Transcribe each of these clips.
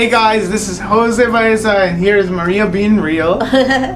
Hey guys, this is Jose Baeza and here's Maria being real,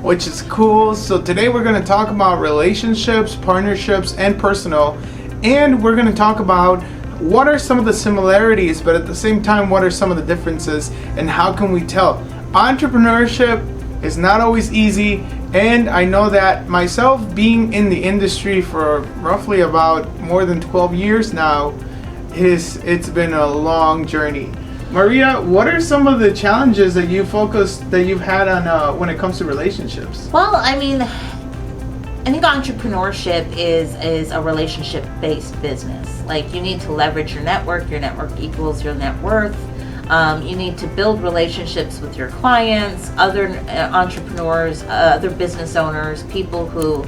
which is cool. So today we're going to talk about relationships, partnerships, and personal. And we're going to talk about what are some of the similarities, but at the same time, what are some of the differences and how can we tell? Entrepreneurship is not always easy. And I know that myself being in the industry for roughly about more than 12 years now, it's been a long journey. Maria, what are some of the challenges that you've had on when it comes to relationships? Well, I think entrepreneurship is a relationship-based business. Like, you need to leverage your network. Your network equals your net worth. You need to build relationships with your clients, other entrepreneurs, other business owners, people who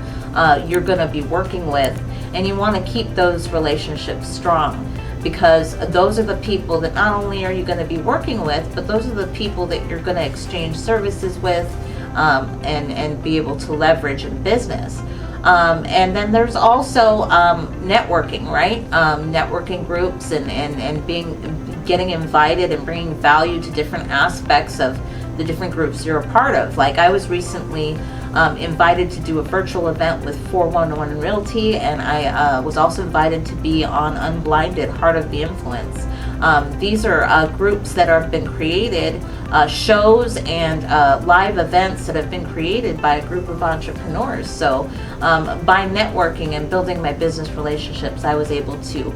you're going to be working with, and you want to keep those relationships strong, because those are the people that not only are you going to be working with, but those are the people that you're going to exchange services with and be able to leverage in business. And then there's also networking, right? Networking groups and getting invited and bringing value to different aspects of the different groups you're a part of. Like, I was recently invited to do a virtual event with 411 Realty, and I was also invited to be on Unblinded, Heart of the Influence. These are groups that have been created, shows and live events that have been created by a group of entrepreneurs. So by networking and building my business relationships, I was able to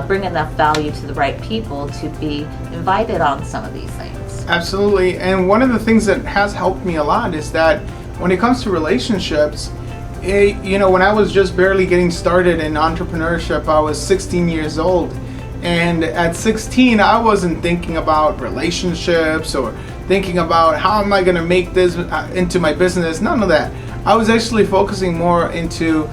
bring enough value to the right people to be invited on some of these things. Absolutely. And one of the things that has helped me a lot is that when it comes to relationships, when I was just barely getting started in entrepreneurship, I was 16 years old. And at 16, I wasn't thinking about relationships or thinking about how am I going to make this into my business. None of that. I was actually focusing more into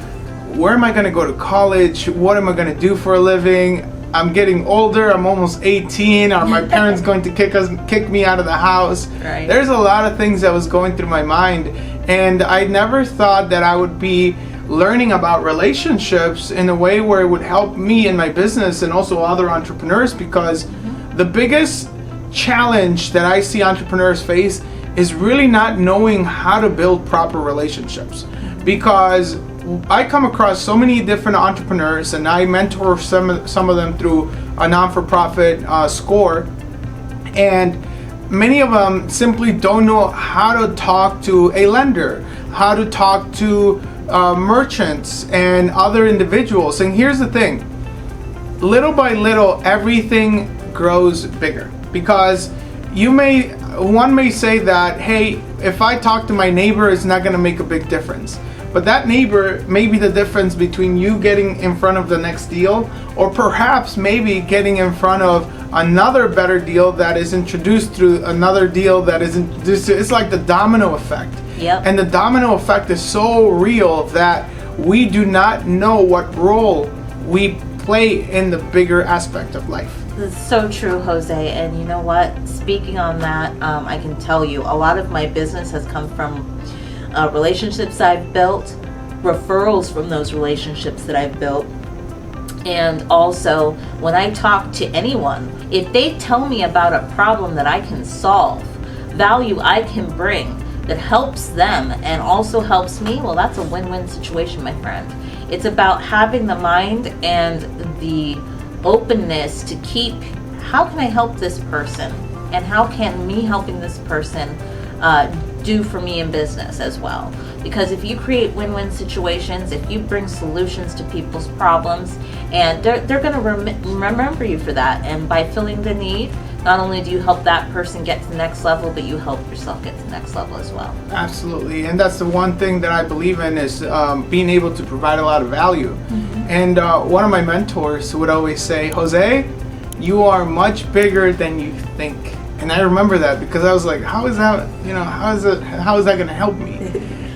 where am I going to go to college? What am I going to do for a living? I'm getting older. I'm almost 18. Are my parents going to kick me out of the house? Right. There's a lot of things that was going through my mind. And I never thought that I would be learning about relationships in a way where it would help me in my business and also other entrepreneurs, because the biggest challenge that I see entrepreneurs face is really not knowing how to build proper relationships. Because I come across so many different entrepreneurs, and I mentor some of them through a non-for-profit SCORE, and many of them simply don't know how to talk to a lender, how to talk to merchants and other individuals. And here's the thing, little by little everything grows bigger, because one may say that, hey, if I talk to my neighbor, it's not going to make a big difference. But that neighbor may be the difference between you getting in front of the next deal, or perhaps maybe getting in front of another better deal that is introduced through another deal that is introduced. It's like the domino effect. Yep. And the domino effect is so real that we do not know what role we play in the bigger aspect of life. This is so true, Jose. And you know what? Speaking on that, I can tell you a lot of my business has come from relationships I've built, referrals from those relationships that I've built. And also, when I talk to anyone, if they tell me about a problem that I can solve, value I can bring that helps them and also helps me, well, that's a win-win situation, my friend. It's about having the mind and the openness to keep, how can I help this person? And how can me helping this person do for me in business as well? Because if you create win-win situations, if you bring solutions to people's problems, and they're going to remember you for that. And by filling the need, not only do you help that person get to the next level, but you help yourself get to the next level as well. Absolutely. And that's the one thing that I believe in, is being able to provide a lot of value. And one of my mentors would always say, Jose, you are much bigger than you think. And I remember that, because I was like, how is that going to help me?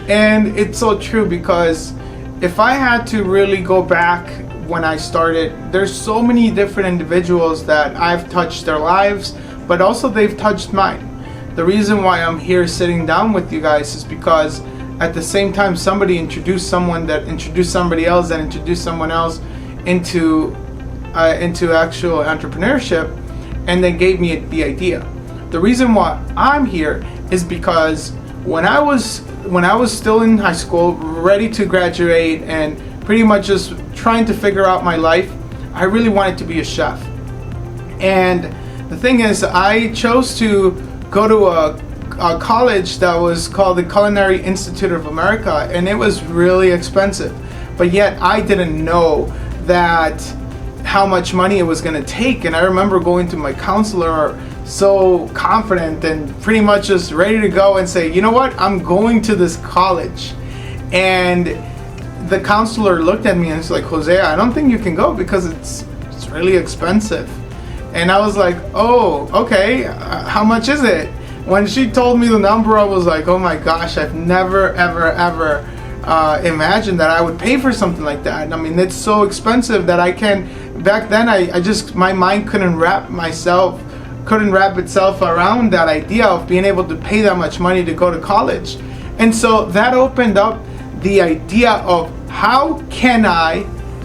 And it's so true, because if I had to really go back when I started, there's so many different individuals that I've touched their lives, but also they've touched mine. The reason why I'm here sitting down with you guys is because at the same time somebody introduced someone that introduced somebody else that introduced someone else into actual entrepreneurship, and they gave me the idea. the reason why I'm here is because when I was still in high school, ready to graduate and pretty much just trying to figure out my life, I really wanted to be a chef. And the thing is, I chose to go to a college that was called the Culinary Institute of America, and it was really expensive. But yet I didn't know that how much money it was going to take. And I remember going to my counselor so confident and pretty much just ready to go and say, you know what, I'm going to this college. And the counselor looked at me and was like, Jose, I don't think you can go because it's really expensive. And I was like, oh, okay, how much is it? When she told me the number, I was like, oh my gosh, I've never, ever imagined that I would pay for something like that. I mean, it's so expensive that back then I just, my mind couldn't wrap itself around that idea of being able to pay that much money to go to college. And so that opened up the idea of how can I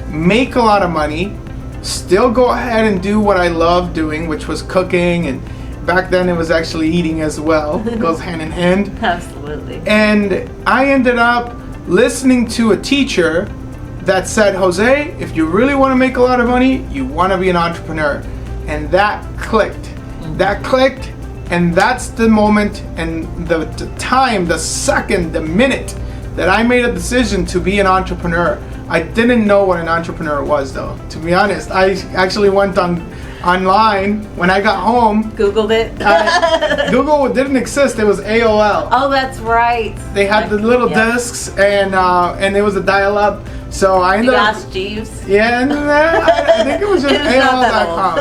make a lot of money, still go ahead and do what I love doing, which was cooking, and back then it was actually eating as well. It goes hand in hand. Absolutely. And I ended up listening to a teacher that said, Jose, if you really want to make a lot of money, you want to be an entrepreneur. And that clicked. That clicked, and that's the moment and the time, the second, the minute that I made a decision to be an entrepreneur. I didn't know what an entrepreneur was, though. To be honest, I actually went online when I got home. Googled it. Google didn't exist. It was AOL. Oh, that's right. They had the little discs, and it was a dial-up. So I ended up. asked Jeeves. Yeah, and I think it was just AOL.com.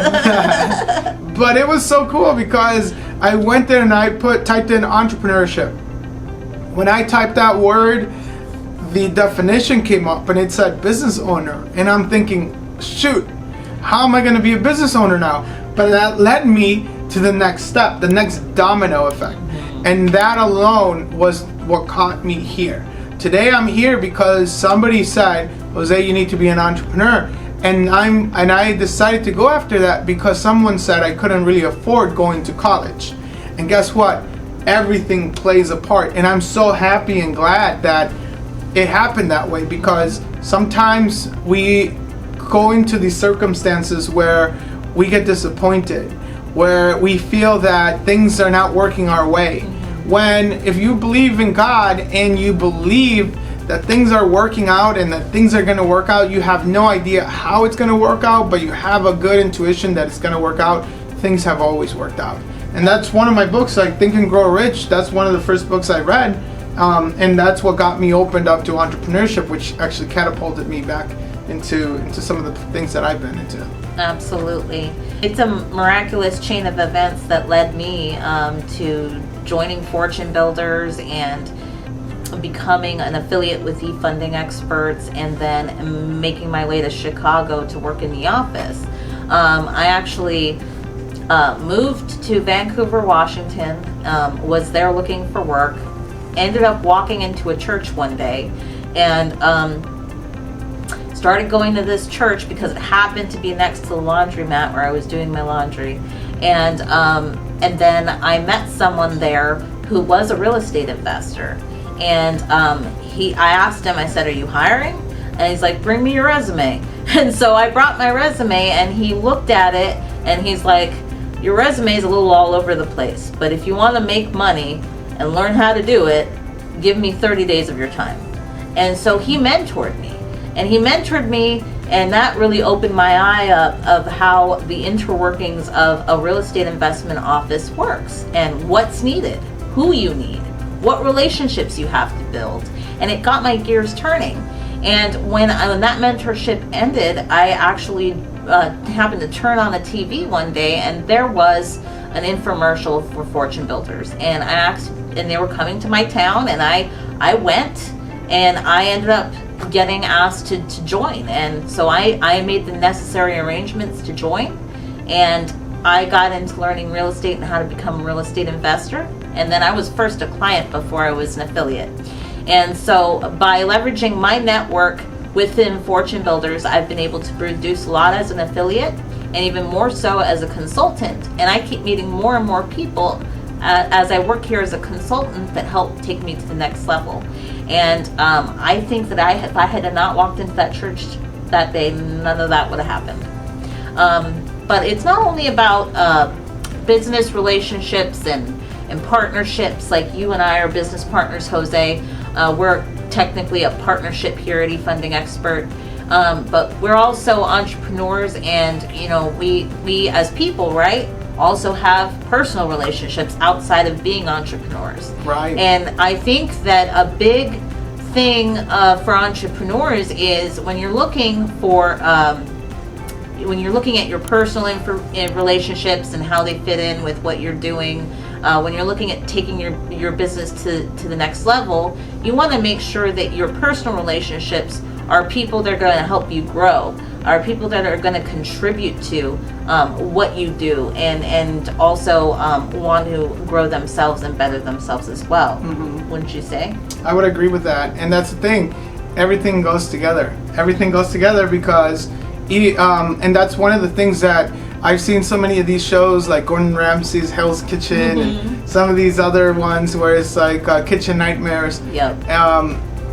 But it was so cool because I went there and I typed in entrepreneurship. When I typed that word, the definition came up and it said business owner, and I'm thinking, shoot, how am I going to be a business owner now? But that led me to the next step, the next domino effect, and that alone was what caught me here. Today I'm here because somebody said, Jose, you need to be an entrepreneur, and I decided to go after that because someone said I couldn't really afford going to college. And guess what? Everything plays a part, and I'm so happy and glad that it happened that way, because sometimes we go into these circumstances where we get disappointed, where we feel that things are not working our way. When if you believe in God and you believe that things are working out and that things are going to work out, you have no idea how it's going to work out, but you have a good intuition that it's going to work out. Things have always worked out. And that's one of my books, like Think and Grow Rich. That's one of the first books I read. And that's what got me opened up to entrepreneurship, which actually catapulted me back into some of the things that I've been into. Absolutely. It's a miraculous chain of events that led me to joining Fortune Builders and becoming an affiliate with efunding experts, and then making my way to Chicago to work in the office. I actually moved to Vancouver, Washington, was there looking for work, ended up walking into a church one day, and started going to this church because it happened to be next to the laundromat where I was doing my laundry. And then I met someone there who was a real estate investor. And I asked him, I said, are you hiring? And he's like, bring me your resume. And so I brought my resume, and he looked at it, and he's like, your resume is a little all over the place, but if you want to make money and learn how to do it, give me 30 days of your time. And so he mentored me. And that really opened my eye up of how the interworkings of a real estate investment office works, and what's needed, who you need, what relationships you have to build. And it got my gears turning. And when that mentorship ended, I actually happened to turn on the TV one day, and there was an infomercial for Fortune Builders. And I asked, and they were coming to my town, and I went, and I ended up getting asked to join. And so I made the necessary arrangements to join, and I got into learning real estate and how to become a real estate investor. And then I was first a client before I was an affiliate. And so by leveraging my network within Fortune Builders, I've been able to produce a lot as an affiliate, and even more so as a consultant. And I keep meeting more and more people as I work here as a consultant that help take me to the next level. And I think that if I had not walked into that church that day, none of that would have happened. But it's not only about business relationships and partnerships. Like you and I are business partners, Jose. We're technically a partnership here at efunding expert. But we're also entrepreneurs, and we as people, right, also have personal relationships outside of being entrepreneurs. Right. And I think that a big thing for entrepreneurs is when you're looking at your personal relationships and how they fit in with what you're doing, when you're looking at taking your business to the next level, you want to make sure that your personal relationships are people that are going to help you grow, are people that are going to contribute to what you do, and also want to grow themselves and better themselves as well. Mm-hmm. Wouldn't you say? I would agree with that. And that's the thing. Everything goes together. Everything goes together because, and that's one of the things that I've seen so many of these shows like Gordon Ramsay's Hell's Kitchen, mm-hmm. and some of these other ones where it's like Kitchen Nightmares. Yep.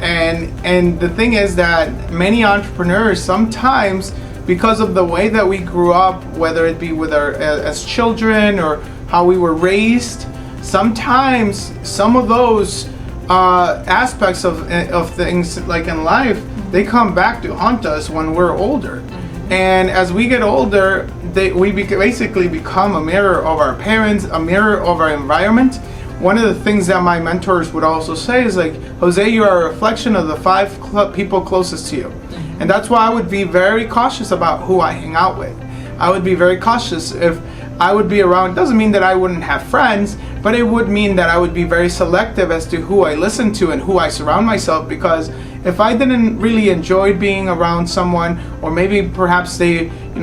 And the thing is that many entrepreneurs sometimes, because of the way that we grew up, whether it be with our as children or how we were raised, sometimes some of those aspects of things like in life, they come back to haunt us when we're older. And as we get older, we basically become a mirror of our parents, a mirror of our environment. One of the things that my mentors would also say is like, Jose, you are a reflection of the 5 people closest to you. Mm-hmm. And that's why I would be very cautious about who I hang out with. I would be very cautious if I would be around. Doesn't mean that I wouldn't have friends, but it would mean that I would be very selective as to who I listen to and who I surround myself, because if I didn't really enjoy being around someone, or maybe perhaps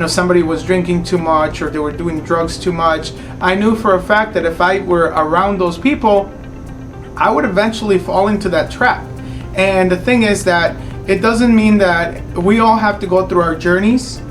somebody was drinking too much or they were doing drugs too much, I knew for a fact that if I were around those people, I would eventually fall into that trap. And the thing is that it doesn't mean that we all have to go through our journeys,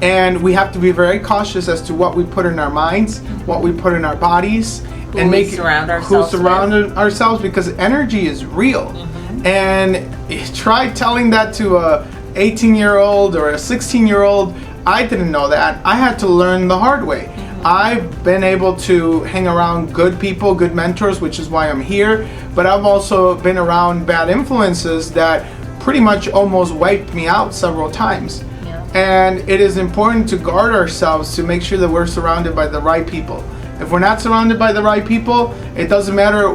and we have to be very cautious as to what we put in our minds, what we put in our bodies, and who surround ourselves, because energy is real. Mm-hmm. And try telling that to a 18-year-old or a 16-year-old. I didn't know that. I had to learn the hard way. Mm-hmm. I've been able to hang around good people, good mentors, which is why I'm here. But I've also been around bad influences that pretty much almost wiped me out several times. Yeah. And it is important to guard ourselves to make sure that we're surrounded by the right people. If we're not surrounded by the right people, it doesn't matter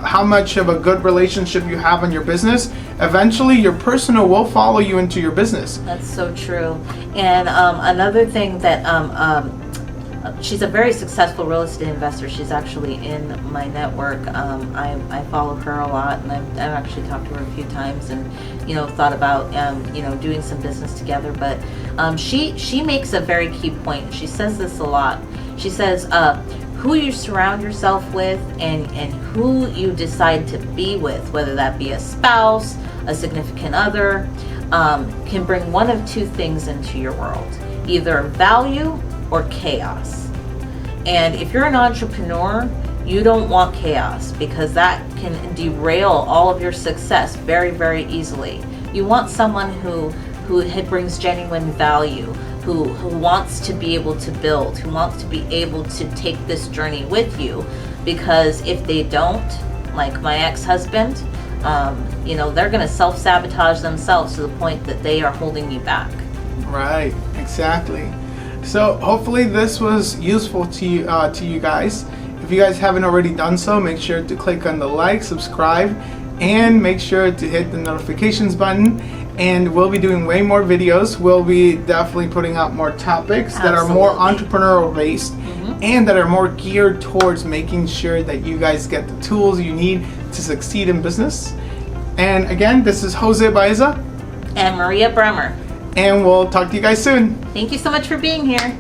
how much of a good relationship you have in your business. Eventually, your personal will follow you into your business. That's so true. And another thing that she's a very successful real estate investor. She's actually in my network. I follow her a lot, and I've actually talked to her a few times, and thought about doing some business together. But she makes a very key point. She says this a lot. She says, who you surround yourself with and who you decide to be with, whether that be a spouse, a significant other, can bring one of two things into your world, either value or chaos. And if you're an entrepreneur, you don't want chaos, because that can derail all of your success very, very easily. You want someone who brings genuine value, who wants to be able to build, who wants to be able to take this journey with you. Because if they don't, like my ex-husband, they're going to self-sabotage themselves to the point that they are holding you back. Right, exactly. So hopefully this was useful to you guys. If you guys haven't already done so, make sure to click on the like, subscribe, and make sure to hit the notifications button. And we'll be doing way more videos. We'll be definitely putting out more topics that are more entrepreneurial based, mm-hmm. and that are more geared towards making sure that you guys get the tools you need to succeed in business. And again, this is Jose Baeza and Maria Bruemmer. And we'll talk to you guys soon. Thank you so much for being here.